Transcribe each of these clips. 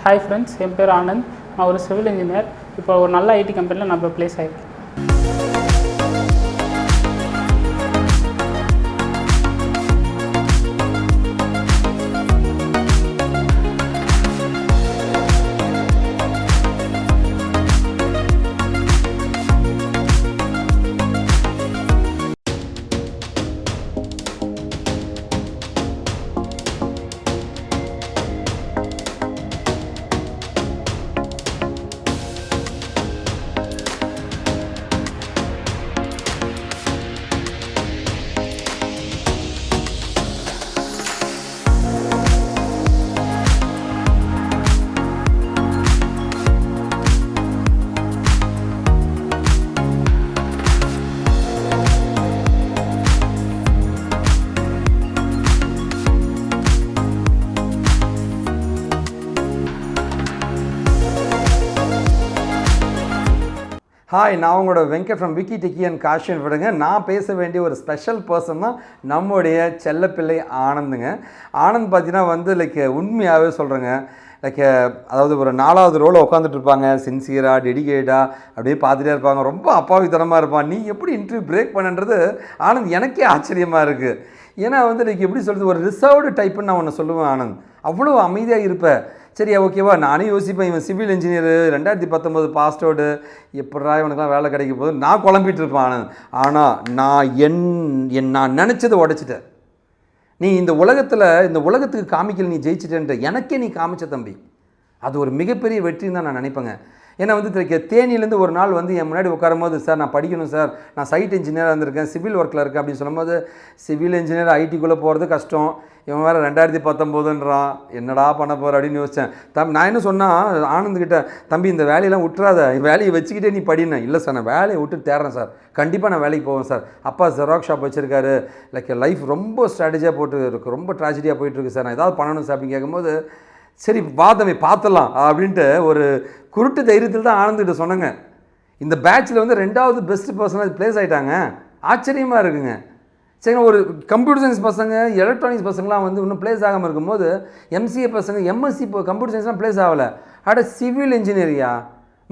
Hi friends, என் பேர் ஆனந்த். நான் ஒரு சிவில் இன்ஜினியர். இப்போ ஒரு நல்ல ஐடி கம்பெனியில் நான் இப்போ ப்ளேஸ் ஆகிருக்கேன். ஹாய், நான் உங்களோட Venkat from Vicky techie and Kashi Infotech. நான் பேச வேண்டிய ஒரு ஸ்பெஷல் பர்சன் தான் நம்முடைய செல்லப்பிள்ளை ஆனந்துங்க. ஆனந்த் பார்த்தீங்கன்னா லைக் உண்மையாகவே சொல்கிறேங்க, லைக் அதாவது ஒரு 4வது ரோவில் உட்காந்துட்டு இருப்பாங்க, சின்சியராக டெடிகேட்டாக அப்படியே பார்த்துட்டே இருப்பாங்க, ரொம்ப அப்பாவித்தனமாக இருப்பான். நீ எப்படி இன்டர்வியூ பிரேக் பண்ணுன்றது ஆனந்த் எனக்கே ஆச்சரியமாக இருக்குது. ஏன்னா லைக் எப்படி சொல்கிறது, ஒரு ரிசர்வ்டு டைப்புன்னு நான் ஒன்று சொல்லுவேன். ஆனந்த் அவ்வளோ அமைதியாக இருப்பேன். சரி, ஓகேவா, நானே யோசிப்பேன், இவன் சிவில் இன்ஜினியர் 2019 பாஸ்ட் அவுட்டு, எப்படா இவனுக்குலாம் வேலை கிடைக்க போது நான் குழம்பிட்டு இருப்பேன். ஆனால் நான் நினச்சதை உடைச்சிட்டேன். நீ இந்த உலகத்துக்கு காமிக்கல, நீ ஜெயிச்சிட்டேன்ற எனக்கே நீ காமிச்ச தம்பி, அது ஒரு மிகப்பெரிய வெற்றின்னு தான் நான் நினைப்பேங்க. ஏன்னா தேனியிலேருந்து ஒரு நாள் என் முன்னாடி உட்காரும் போது, சார் நான் படிக்கணும் சார், நான் சைட் இன்ஜினியராக இருந்திருக்கேன், சிவில் ஒர்க்கில் இருக்கேன் அப்படின்னு சொல்லும்போது, சிவில் இன்ஜினியர் ஐடிக்குள்ளே போகிறது கஷ்டம், இவன் வேறு 2019ன்றான், என்னடா பண்ண போகிற அப்படின்னு யோசித்தேன். நான் என்ன சொன்னால் ஆனந்த்கிட்ட, தம்பி இந்த வேலையெல்லாம் விட்டுறாத, வேலையை வச்சுக்கிட்டே நீ படினேன். இல்லை சார், நான் வேலையை விட்டு தேடுறேன் சார், கண்டிப்பாக நான் வேலைக்கு போவேன் சார். அப்பா ஜெராக்ஸ் ஷாப் வச்சுருக்காரு, லைக் லைஃப் ரொம்ப ஸ்ட்ராட்டஜியாக போட்டு இருக்கு, ரொம்ப ட்ராஜடியாக போயிட்டுருக்கு சார், நான் ஏதாவது பண்ணணும் சார் அப்படின்னு கேட்கும்போது, சரி வா தம்பி பார்த்துடலாம் அப்படின்ட்டு ஒரு குருட்டு தைரியத்தில் தான் ஆனந்துகிட்ட சொன்னேங்க. இந்த பேட்சில் 2வது பெஸ்ட் பர்சனாக ப்ளேஸ் ஆகிட்டாங்க. ஆச்சரியமாக இருக்குங்க. சரிங்க, ஒரு கம்ப்யூட்டர் சயின்ஸ் பசங்க, எலக்ட்ரானிக்ஸ் பசங்களாம் இன்னும் ப்ளேஸ் ஆகாமல் இருக்கும்போது, எம்சிஏ பசங்க, எம்எஸ்சி இப்போ கம்ப்யூட்டர் சயின்ஸ்லாம் ப்ளேஸ் ஆகலை. சிவில் இன்ஜினியரியா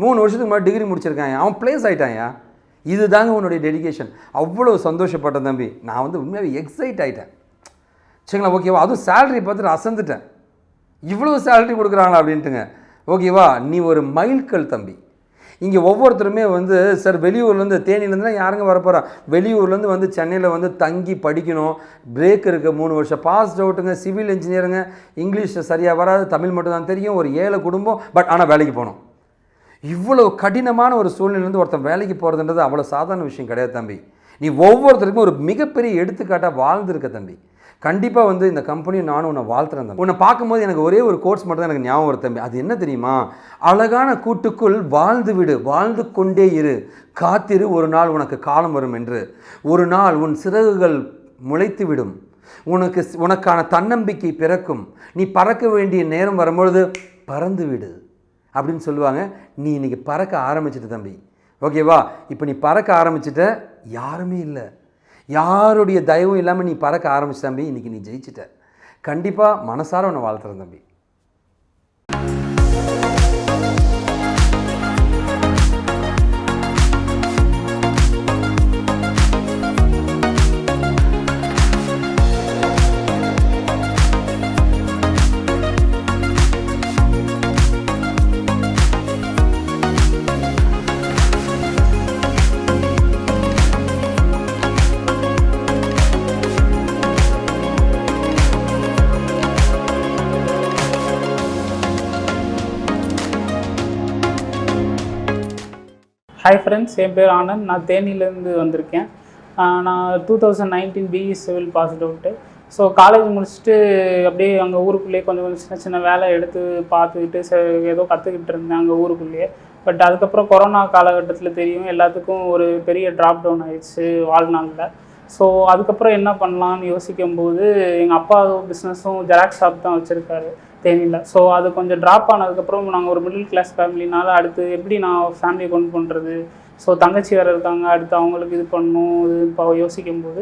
3 வருஷத்துக்கு முன்னாடி டிகிரி முடிச்சிருக்காங்க, அவன் ப்ளேஸ் ஆகிட்டாயா. இது தாங்க உன்னுடைய டெடிகேஷன். அவ்வளோ சந்தோஷப்பட்டேன் தம்பி. நான் உண்மையாகவே எக்ஸைட் ஆகிட்டேன். சரிங்களா, ஓகேவா. அதுவும் சேலரி பார்த்துட்டு அசந்துட்டேன், இவ்வளோ சேலரி கொடுக்குறாங்களா அப்படின்ட்டுங்க. ஓகேவா, நீ ஒரு மைல்கல் தம்பி. இங்கே ஒவ்வொருத்தருமே சார் வெளியூர்லேருந்து, தேனியிலேருந்துனா யாருங்க வரப்போகிறா, வெளியூர்லேருந்து சென்னையில் தங்கி படிக்கணும், பிரேக் இருக்குது, 3 வருஷம் பாஸ்ட் அவுட்டுங்க, சிவில் இன்ஜினியருங்க, இங்கிலீஷ் சரியாக வராது, தமிழ் மட்டும் தான் தெரியும், ஒரு 7 குடும்பம், பட் ஆனால் வேலைக்கு போகணும். இவ்வளோ கடினமான ஒரு சூழ்நிலையிலேருந்து ஒருத்தன் வேலைக்கு போகிறதுன்றது அவ்வளோ சாதாரண விஷயம் கிடையாது தம்பி. நீ ஒவ்வொருத்தருக்கும் ஒரு மிகப்பெரிய எடுத்துக்காட்டாக வாழ்ந்துருக்க தம்பி. கண்டிப்பாக இந்த கம்பெனியும் நானும் உன்னை வாழ்த்துறேன் தம்பி. உன்னை பார்க்கும்போது எனக்கு ஒரே ஒரு கோர்ஸ் மட்டும் தான் எனக்கு ஞாபகம் வரும் தம்பி. அது என்ன தெரியுமா, அழகான கூட்டுக்குள் வாழ்ந்து விடு, வாழ்ந்து கொண்டே இரு, காத்திரு, ஒரு நாள் உனக்கு காலம் வரும் என்று. ஒரு நாள் உன் சிறகுகள் முளைத்து விடும், உனக்கான தன்னம்பிக்கை பிறக்கும், நீ பறக்க வேண்டிய நேரம் வரும்பொழுது பறந்து விடு அப்படின்னு சொல்லுவாங்க. நீ இன்றைக்கி பறக்க ஆரம்பிச்சிட்ட தம்பி. ஓகேவா, இப்போ நீ பறக்க ஆரம்பிச்சிட்ட, யாருமே இல்லை, யாருடைய தயவும் இல்லாமல் நீ பறக்க ஆரம்பிச்ச தம்பி. இன்றைக்கி நீ ஜெயிச்சிட்ட. கண்டிப்பாக மனசார உன்னை வாழ்த்துறேன் தம்பி. ஹாய் ஃப்ரெண்ட்ஸ், என் பேர் ஆனந்த். நான் தேனியிலேருந்து வந்திருக்கேன். நான் 2019 BE civil passed out. So college முடிச்சுட்டு அப்படியே அங்கே ஊருக்குள்ளேயே கொஞ்சம் சின்ன சின்ன வேலை எடுத்து பார்த்துக்கிட்டு ஏதோ கற்றுக்கிட்டு இருந்தேன் அங்கே ஊருக்குள்ளேயே. பட் அதுக்கப்புறம் கொரோனா காலகட்டத்தில் தெரியும் எல்லாத்துக்கும் ஒரு பெரிய ட்ராப் டவுன் ஆகிடுச்சு வாழ்நாளில். ஸோ அதுக்கப்புறம் என்ன பண்ணலான்னு யோசிக்கும்போது, எங்கள் அப்பா பிஸ்னஸும் ஜெராக்ஸ் ஷாப் தான் வச்சுருக்காரு தேனியில். ஸோ அது கொஞ்சம் ட்ராப் ஆனதுக்கப்புறம் நாங்கள் ஒரு மிடில் கிளாஸ் ஃபேமிலினால அடுத்து எப்படி நான் ஃபேமிலியை கொண்டு பண்ணுறது, ஸோ தங்கச்சி வேறு இருக்காங்க, அடுத்து அவங்களுக்கு இது பண்ணணும், இது இப்போ யோசிக்கும்போது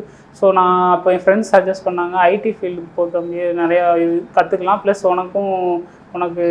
நான் அப்போ என் ஃப்ரெண்ட்ஸ் சஜஸ்ட் பண்ணாங்க ஐடி ஃபீல்டுக்கு போகிறவங்க நிறையா இது கற்றுக்கலாம், ப்ளஸ் உனக்கும் உனக்கு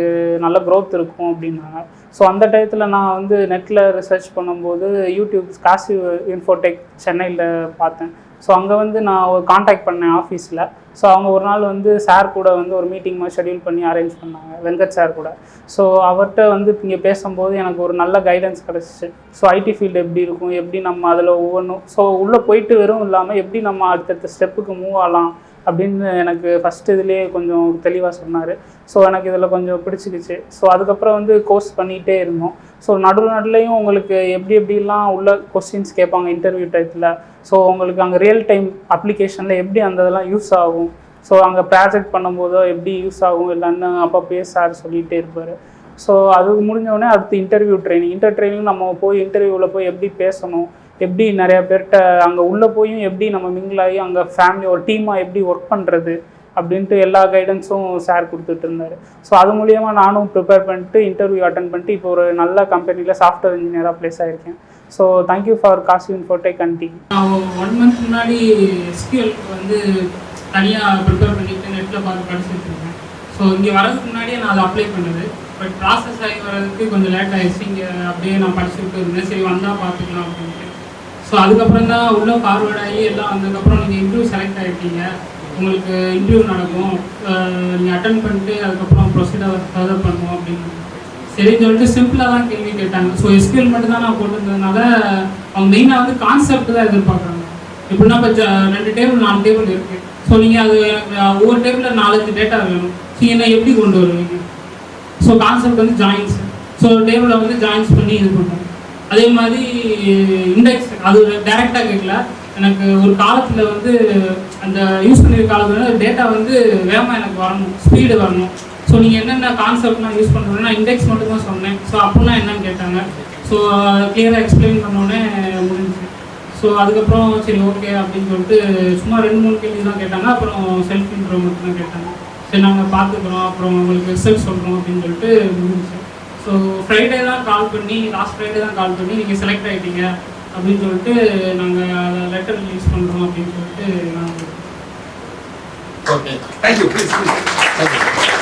நல்ல க்ரோத் இருக்கும் அப்படின்னாங்க. ஸோ அந்த டயத்தில் நான் வந்து நெட்டில் ரிசர்ச் பண்ணும்போது யூடியூப் காசிவ் இன்ஃபோடெக் சென்னையில் பார்த்தேன். ஸோ அங்கே வந்து நான் ஒரு காண்டாக்ட் பண்ணேன் ஆஃபீஸில். ஸோ அவங்க ஒரு நாள் வந்து சார் கூட வந்து ஒரு மீட்டிங் மாதிரி ஷெடியூல் பண்ணி அரேஞ்ச் பண்ணாங்க, வெங்கட் சார் கூட. ஸோ அவர்கிட்ட வந்து இங்கே பேசும்போது எனக்கு ஒரு நல்ல கைடன்ஸ் கிடச்சிச்சு. ஸோ ஐடி ஃபீல்டு எப்படி இருக்கும், எப்படி நம்ம அதில் ஒவ்வொன்றும் ஸோ உள்ளே போயிட்டு வெறும் இல்லாமல் எப்படி நம்ம அடுத்தடுத்த ஸ்டெப்புக்கு மூவ் ஆகலாம் அப்படின்னு எனக்கு ஃபஸ்ட்டு இதுலேயே கொஞ்சம் தெளிவாக சொன்னார். ஸோ எனக்கு இதில் கொஞ்சம் பிடிச்சிக்கிச்சு. ஸோ அதுக்கப்புறம் வந்து கோர்ஸ் பண்ணிகிட்டே இருந்தோம். ஸோ நடுவுலையும் உங்களுக்கு எப்படிலாம் உள்ள கொஸ்டின்ஸ் கேட்பாங்க இன்டர்வியூ டைத்தில். ஸோ உங்களுக்கு அங்கே ரியல் டைம் அப்ளிகேஷனில் எப்படி அந்த இதெல்லாம் யூஸ் ஆகும், ஸோ அங்கே ப்ராஜெக்ட் பண்ணும்போதோ எப்படி யூஸ் ஆகும் இல்லைன்னு அப்போ சார் சொல்லிகிட்டே இருப்பார். ஸோ அது முடிஞ்சோடனே அடுத்து இன்டர்வியூ ட்ரைனிங் நம்ம போய் இன்டர்வியூவில் போய் எப்படி பேசணும், எப்படி நிறையா பேர்கிட்ட அங்கே உள்ளே போயும் எப்படி நம்ம மிங்கிளாகி அங்கே ஃபேமிலி ஒரு டீமாக எப்படி ஒர்க் பண்ணுறது அப்படின்ட்டு எல்லா கைடன்ஸும் சார் கொடுத்துட்டு இருந்தார். ஸோ அது மூலிமா நானும் ப்ரிப்பேர் பண்ணிட்டு இன்டர்வியூ அட்டன் பண்ணிட்டு இப்போ ஒரு நல்ல கம்பெனியில் சாஃப்ட்வேர் இன்ஜினியராக ப்ளேஸ் ஆகிருக்கேன். ஸோ தேங்க்யூ ஃபார் காசிவ் இன்ஃபோடெக் அன்டிங். நான் 1 month முன்னாடி எஸ்கியூஎல்க்கு வந்து தனியாக ப்ரிப்பேர் பண்ணிட்டு நெட்டில் பார்த்து படிச்சுட்டு இருக்கேன். ஸோ இங்கே வரதுக்கு முன்னாடியே நான் அதை அப்ளை பண்ணது. பட் ப்ராசஸ் ஆகி வர்றதுக்கு கொஞ்சம் லேட் ஆகிடுச்சு. இங்கே அப்படியே நான் படிச்சுட்டு இருந்தேன். சரி வந்தால் பார்த்துக்கலாம் அப்படின்ட்டு. ஸோ அதுக்கப்புறம் தான் உள்ளே ஃபார்வர்ட் ஆகி எல்லாம் வந்ததுக்கப்புறம் நீங்கள் இன்டர்வியூ செலக்ட் ஆகிட்டீங்க, உங்களுக்கு இன்டர்வியூ நடக்கும், நீங்கள் அட்டன் பண்ணிட்டு அதுக்கப்புறம் ப்ரொசீடர் ஃபர்தர் பண்ணுவோம் அப்படின்னு சரின்னு சொல்லிட்டு சிம்பிளாக தான் கேள்வி கேட்டாங்க. ஸோ எஸ்கியூஎல் மட்டும் தான் நான் போட்டிருந்ததுனால அவங்க மெயினாக வந்து கான்செப்ட் தான் எதிர்பார்க்குறாங்க. எப்படின்னா இப்போ 2 டேபிள் 4 டேபிள் இருக்குது. ஸோ நீங்கள் அது ஒவ்வொரு டேபிளில் 4-5 டேட்டா வேணும். ஸோ என்ன எப்படி கொண்டு வருவீங்க? ஸோ கான்செப்ட் வந்து ஜாயின்ஸ். ஸோ டேபிளை வந்து ஜாயின்ஸ் பண்ணி இது பண்ணுவோம். அதே மாதிரி இண்டெக்ஸ் அது டைரெக்டாக கேட்கல. எனக்கு ஒரு காலத்தில் வந்து அந்த யூஸ் பண்ணியிருக்க காலத்தில் டேட்டா வந்து வேகமாக எனக்கு வரணும், ஸ்பீடு வரணும். ஸோ நீங்கள் என்னென்ன கான்செப்ட்லாம் யூஸ் பண்ணுறீங்கன்னா இண்டெக்ஸ் மட்டும் தான் சொன்னேன். ஸோ அப்படிலாம் என்னன்னு கேட்டாங்க. ஸோ கிளியராக எக்ஸ்பிளைன் பண்ணோன்னே முடிஞ்சிச்சு. ஸோ அதுக்கப்புறம் சரி ஓகே அப்படின்னு சொல்லிட்டு சும்மா 2-3 கேள்வி தான் கேட்டாங்க. அப்புறம் செல்ஃப் இன்ட்ரோ மட்டும் தான் கேட்டாங்க. சரி நாங்கள் பார்த்துக்குறோம், அப்புறம் உங்களுக்கு ரிசல்ட் சொல்கிறோம் அப்படின்னு சொல்லிட்டு முடிஞ்சிச்சு. ஸோ ஃப்ரைடே தான் கால் பண்ணி, லாஸ்ட் ஃப்ரைடே தான் கால் பண்ணி நீங்கள் செலக்ட் ஆகிட்டீங்க அப்படின்னு சொல்லிட்டு நாங்கள் அதை லெட்டர் ரிலீஸ் பண்ணுறோம் அப்படின்னு சொல்லிட்டு நாங்கள். Okay, thank you.